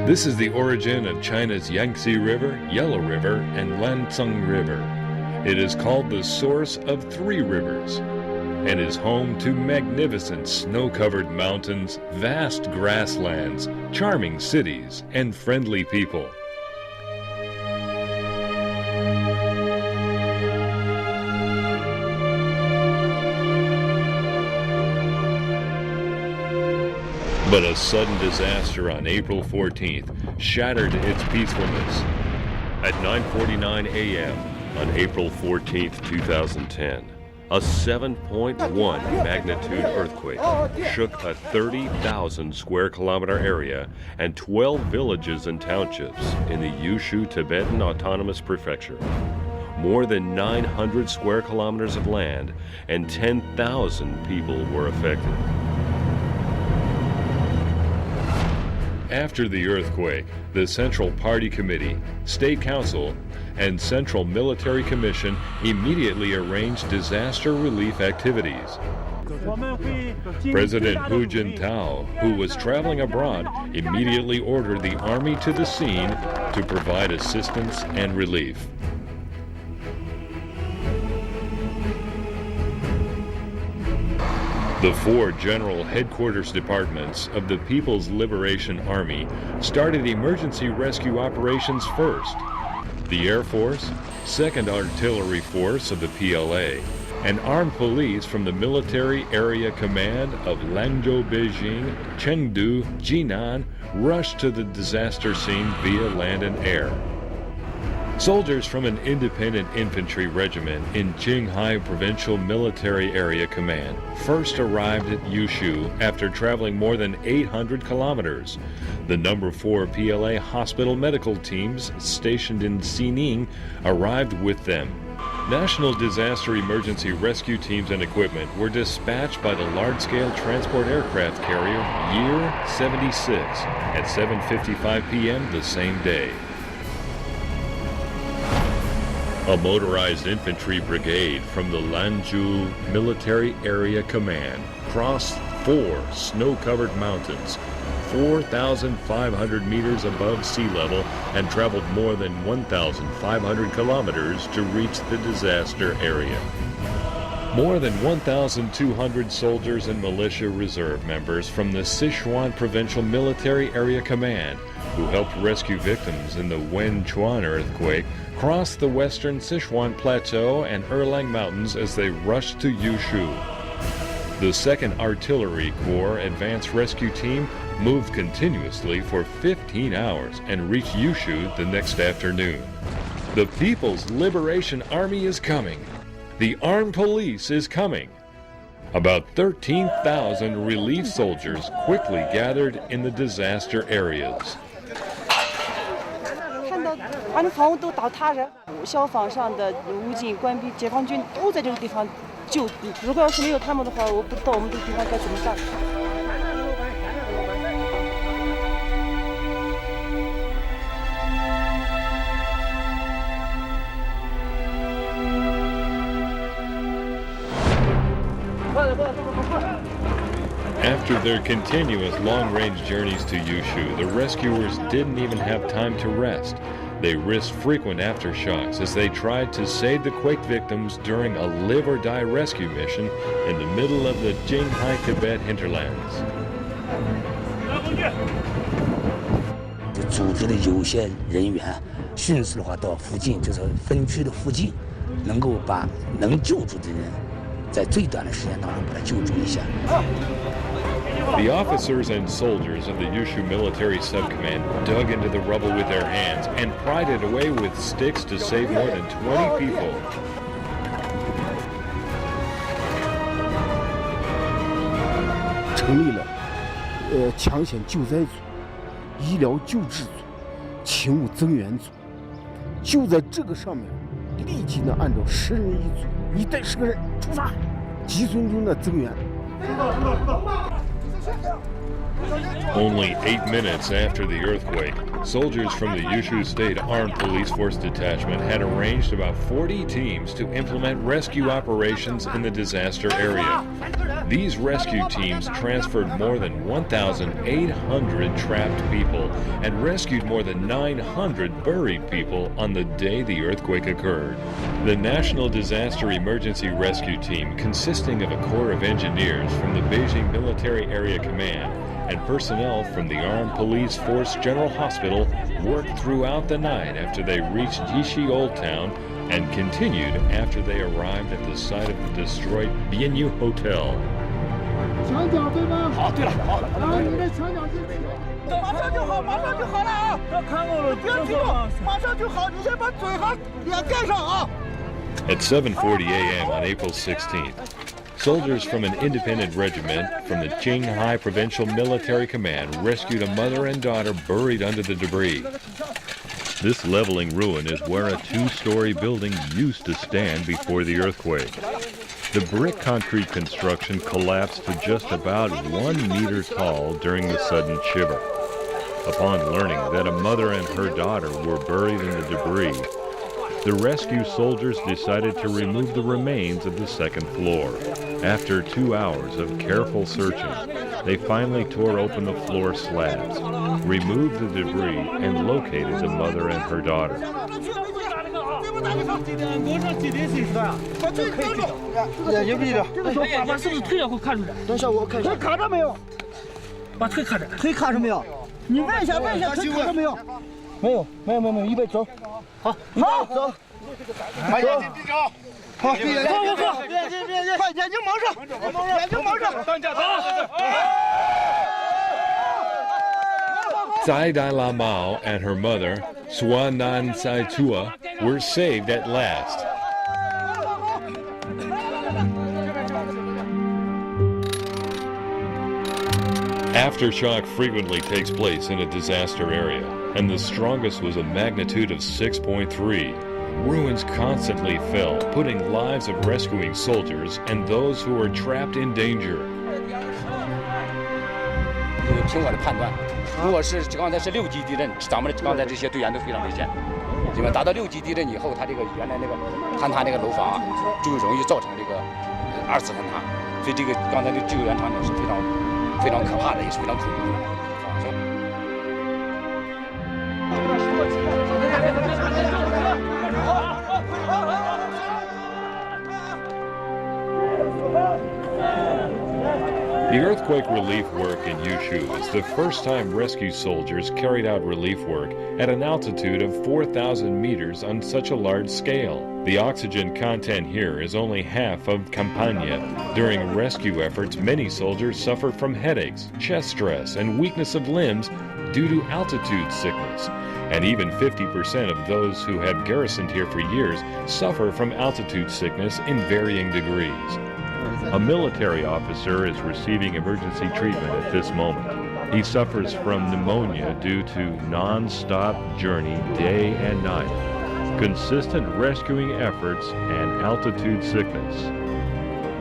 This is the origin of China's Yangtze River, Yellow River, and Lancang River. It is called the source of three rivers and is home to magnificent snow-covered mountains, vast grasslands, charming cities, and friendly people. But a sudden disaster on April 14th shattered its peacefulness. At 9:49 a.m. on April 14th, 2010, a 7.1 magnitude earthquake shook a 30,000 square kilometer area and 12 villages and townships in the Yushu Tibetan Autonomous Prefecture. More than 900 square kilometers of land and 10,000 people were affected. After the earthquake, the Central Party Committee, State Council, and Central Military Commission immediately arranged disaster relief activities. President Hu Jintao, who was traveling abroad, immediately ordered the army to the scene to provide assistance and relief. The four general headquarters departments of the People's Liberation Army started emergency rescue operations first. The Air Force, 2nd Artillery Force of the PLA, and armed police from the Military Area Command of Lanzhou, Beijing, Chengdu, Jinan rushed to the disaster scene via land and air. Soldiers from an independent infantry regiment in Qinghai Provincial Military Area Command first arrived at Yushu after traveling more than 800 kilometers. The number 4 PLA hospital medical teams stationed in Xining arrived with them. National disaster emergency rescue teams and equipment were dispatched by the large-scale transport aircraft carrier Year 76 at 7:55 p.m. the same day. A motorized infantry brigade from the Lanzhou Military Area Command crossed 4 snow-covered mountains, 4,500 meters above sea level, and traveled more than 1,500 kilometers to reach the disaster area. More than 1,200 soldiers and militia reserve members from the Sichuan Provincial Military Area Command, who helped rescue victims in the Wenchuan earthquake, crossed the western Sichuan Plateau and Erlang Mountains as they rushed to Yushu. The 2nd Artillery Corps Advanced Rescue Team moved continuously for 15 hours and reached Yushu the next afternoon. The People's Liberation Army is coming. The armed police is coming. About 13,000 relief soldiers quickly gathered in the disaster areas. 把那房屋都倒塌着，消防上的武警、官兵、解放军都在这个地方救。如果要是没有他们的话，我不知道我们这个地方该怎么办。After their continuous long-range journeys to Yushu, the rescuers didn't even have time to rest. They risked frequent aftershocks as they tried to save the quake victims during a live-or-die rescue mission in the middle of the Qinghai Tibet hinterlands. 组织的有些人员迅速的话到附近，就是分区的附近，能够把能救助的人，在最短的时间当中把他救助一下。 The officers and soldiers of the Yushu Military Subcommand dug into the rubble with their hands and pried it away with sticks to save more than 20 people. 成立了抢险救灾组、医疗救治组、勤务增援组，就在这个上面，立即呢按照10人一组，你带10个人出发，集中中的增援。Only 8 minutes after the earthquake, soldiers from the Yushu State Armed Police Force Detachment had arranged about 40 teams to implement rescue operations in the disaster area. These rescue teams transferred more than 1,800 trapped people and rescued more than 900 buried people on the day the earthquake occurred. The National Disaster Emergency Rescue Team, consisting of a corps of engineers from the Beijing Military Area Command and personnel from the Armed Police Force General Hospital, worked throughout the night after they reached Yishi Old Town and continued after they arrived at the site of the destroyed Bienyu Hotel. 墙角对吗？好，对了，好，你们墙角进去。马上就好，马上就好了啊！这看过了，不要激动，马上就好，你先把嘴和脸盖上啊！ At 7:40 a.m. on April 16th, soldiers from an independent regiment from the Qinghai Provincial Military Command rescued a mother and daughter buried under the debris. This leveling ruin is where a two-story building used to stand before the earthquake. The brick concrete construction collapsed to just about 1 meter tall during the sudden shiver. Upon learning that a mother and her daughter were buried in the debris, the rescue soldiers decided to remove the remains of the second floor. After 2 hours of careful searching, they finally tore open the floor slabs, removed the debris, and located the mother and her daughter. 眼睛闭着。把是不是腿要给我看出来？等一下，我看一下。腿卡着没有？把腿卡着。腿卡着没有？你问一下，问一下，腿卡着没有？没有，没有，没有，没有，预备走。好，好，走。把眼睛闭着。好，闭眼睛，眼睛，快，眼睛蒙上，眼睛蒙上。当家，走。Tsai Dai Mao and her mother, Suanan Tsai Tua, were saved at last. Aftershock frequently takes place in a disaster area, and the strongest was a magnitude of 6.3. Ruins constantly fell, putting lives of rescuing soldiers and those who were trapped in danger. 凭我的判断，如果是刚才是6级地震，咱们刚才这些队员都非常危险。因为达到6级地震以后，它这个原来那个坍塌那个楼房啊，就容易造成这个2次坍塌，所以这个刚才的救援场景是非常可怕的，也是非常恐怖的。 The earthquake relief work in Yushu is the first time rescue soldiers carried out relief work at an altitude of 4,000 meters on such a large scale. The oxygen content here is only half of Campania. During rescue efforts, many soldiers suffer from headaches, chest stress, and weakness of limbs due to altitude sickness. And even 50% of those who have garrisoned here for years suffer from altitude sickness in varying degrees. A military officer is receiving emergency treatment at this moment. He suffers from pneumonia due to non-stop journey day and night, consistent rescuing efforts, and altitude sickness.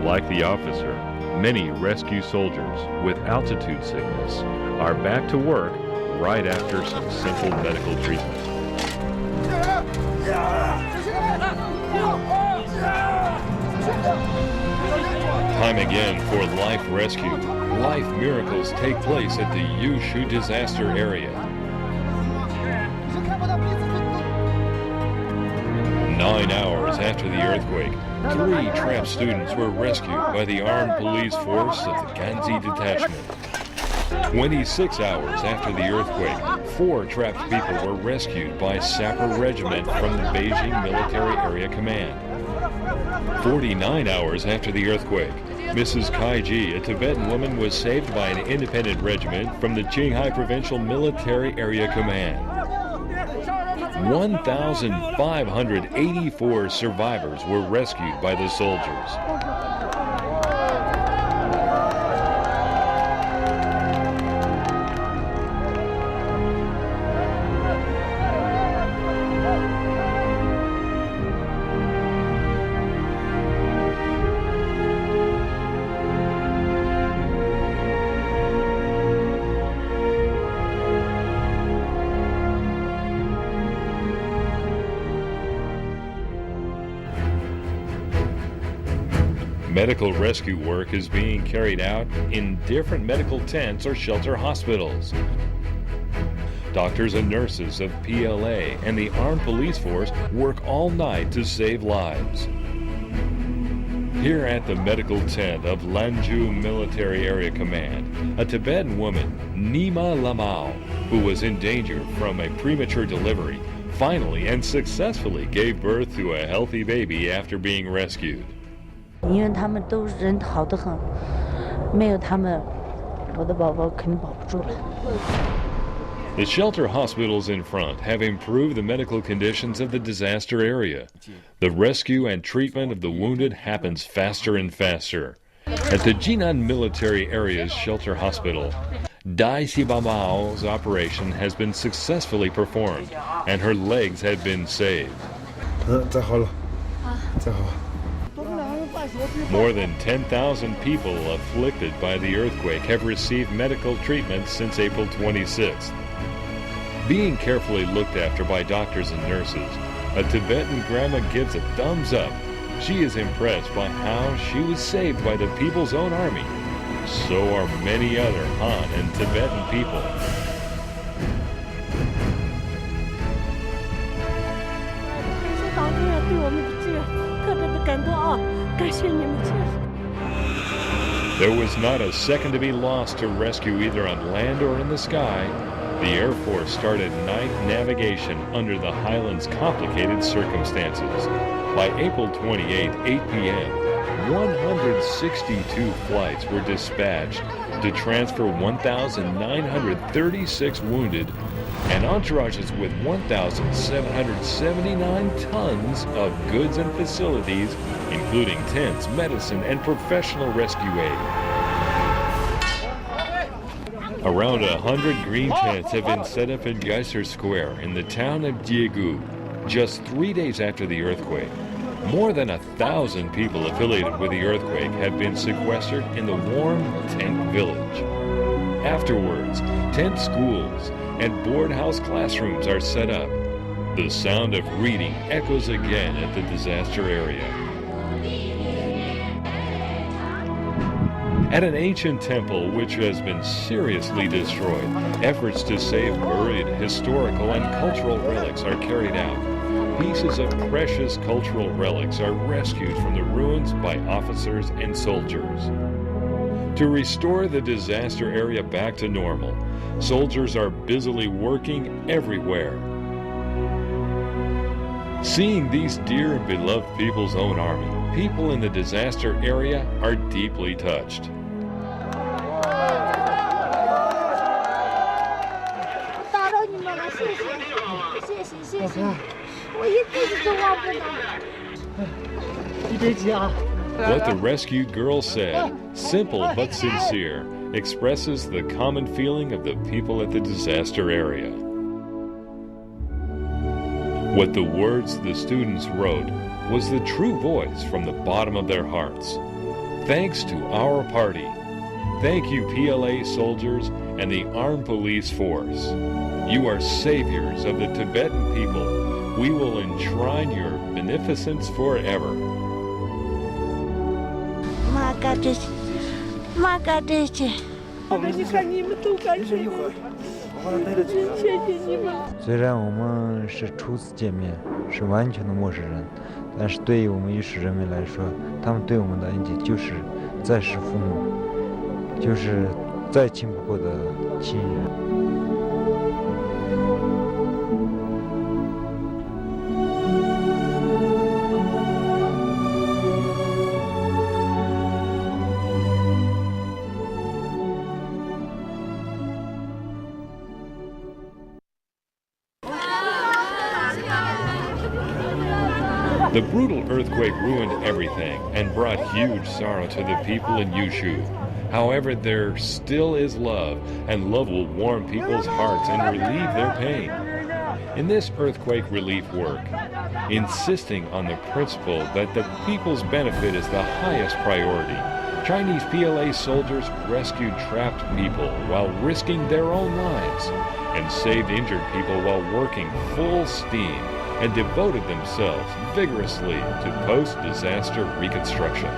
Like the officer, many rescue soldiers with altitude sickness are back to work right after some simple medical treatment. Time again for life rescue. Life miracles take place at the Yushu disaster area. 9 hours after the earthquake, 3 trapped students were rescued by the armed police force of the Ganzi detachment. 26 hours after the earthquake, 4 trapped people were rescued by Sapper Regiment from the Beijing Military Area Command. 49 hours after the earthquake, Mrs. Kai Ji, a Tibetan woman, was saved by an independent regiment from the Qinghai Provincial Military Area Command. 1,584 survivors were rescued by the soldiers. Medical rescue work is being carried out in different medical tents or shelter hospitals. Doctors and nurses of PLA and the armed police force work all night to save lives. Here at the medical tent of Lanju Military Area Command, a Tibetan woman, Nima Lamau, who was in danger from a premature delivery, finally and successfully gave birth to a healthy baby after being rescued. 因为他们都人好得很，没有他们，我的宝宝肯定保不住了。 The shelter hospitals in front have improved the medical conditions of the disaster area. The rescue and treatment of the wounded happens faster and faster. At the Jinan Military Area's shelter hospital, Dai Sibamao's operation has been successfully performed, and her legs have been saved. More than 10,000 people afflicted by the earthquake have received medical treatment since April 26th. Being carefully looked after by doctors and nurses, a Tibetan grandma gives a thumbs up. She is impressed by how she was saved by the People's Own Army. So are many other Han and Tibetan people. 老天爷对我们的支援特别的感动啊！感谢你们，真是。 There was not a second to be lost to rescue either on land or in the sky. The Air Force started night navigation under the Highlands' complicated circumstances. By April 28, 8 p.m., 162 flights were dispatched to transfer 1,936 wounded and entourages with 1,779 tons of goods and facilities, including tents, medicine, and professional rescue aid. Around 100 green tents have been set up in Geyser Square in the town of Jiegu, just 3 days after the earthquake. More than 1,000 people affiliated with the earthquake have been sequestered in the warm tent village. Afterwards, tent schools and board house classrooms are set up. The sound of reading echoes again at the disaster area. At an ancient temple which has been seriously destroyed, efforts to save buried historical and cultural relics are carried out. Pieces of precious cultural relics are rescued from the ruins by officers and soldiers. To restore the disaster area back to normal, soldiers are busily working everywhere. Seeing these dear and beloved People's Own Army, people in the disaster area are deeply touched. 打扰你们了，谢谢，谢谢，我一辈子都忘不了。一别急啊。 What the rescued girl said, simple but sincere, expresses the common feeling of the people at the disaster area. What the words the students wrote was the true voice from the bottom of their hearts. Thanks to our party. Thank you, PLA soldiers and the armed police force. You are saviors of the Tibetan people. We will enshrine your beneficence forever. 妈干这些。你看你们都干什么？谢谢你们。虽然我们是初次见面，是完全的陌生人，但是对于我们玉石人民来说，他们对我们的恩情就是再世父母，就是再亲不过的亲人。 The brutal earthquake ruined everything and brought huge sorrow to the people in Yushu. However, there still is love, and love will warm people's hearts and relieve their pain. In this earthquake relief work, insisting on the principle that the people's benefit is the highest priority, Chinese PLA soldiers rescued trapped people while risking their own lives, and saved injured people while working full steam, and devoted themselves vigorously to post-disaster reconstruction.